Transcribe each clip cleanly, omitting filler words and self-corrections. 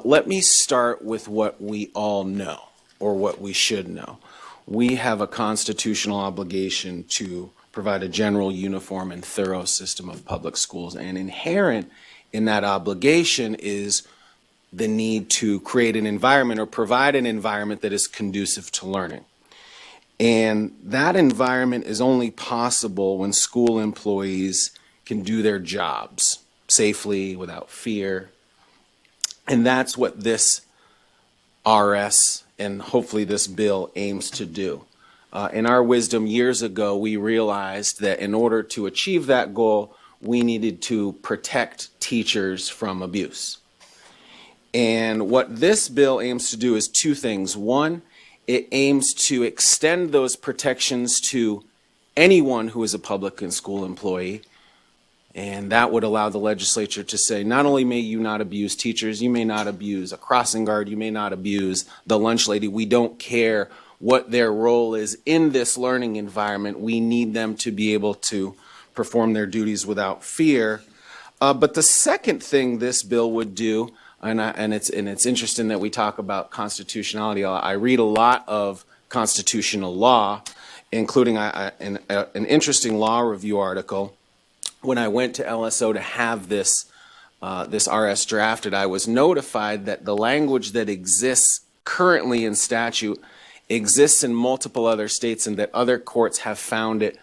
Let me start with what we all know, or what we should know. We have a constitutional obligation to provide a general, uniform, and thorough system of public schools, and inherent in that obligation is the need to create an environment or provide an environment that is conducive to learning. And that environment is only possible when school employees can do their jobs safely, without fear. And that's what this RS and hopefully this bill aims to do. In our wisdom years ago, we realized that in order to achieve that goal, we needed to protect teachers from abuse. And what this bill aims to do is two things. One, it aims to extend those protections to anyone who is a public and school employee. And that would allow the legislature to say, not only may you not abuse teachers, you may not abuse a crossing guard, you may not abuse the lunch lady. We don't care what their role is in this learning environment. We need them to be able to perform their duties without fear. But the second thing this bill would do, and it's interesting that we talk about constitutionality. I read a lot of constitutional law, including an interesting law review article. When I went to LSO to have this RS drafted, I was notified that the language that exists currently in statute exists in multiple other states, and that other courts have found it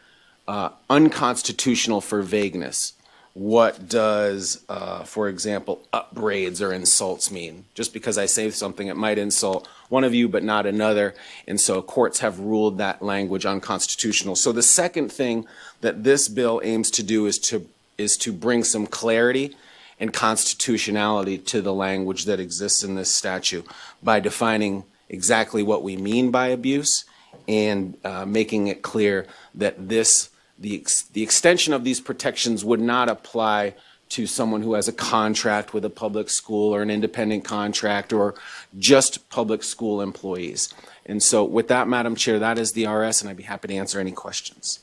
unconstitutional for vagueness. What does, for example, upbraids or insults mean? Just because I say something, it might insult one of you but not another, and so courts have ruled that language unconstitutional. So the second thing that this bill aims to do is to bring some clarity and constitutionality to the language that exists in this statute by defining exactly what we mean by abuse and making it clear that the extension of these protections would not apply to someone who has a contract with a public school or an independent contract or just public school employees. And so with that, Madam Chair, that is the RS, and I'd be happy to answer any questions.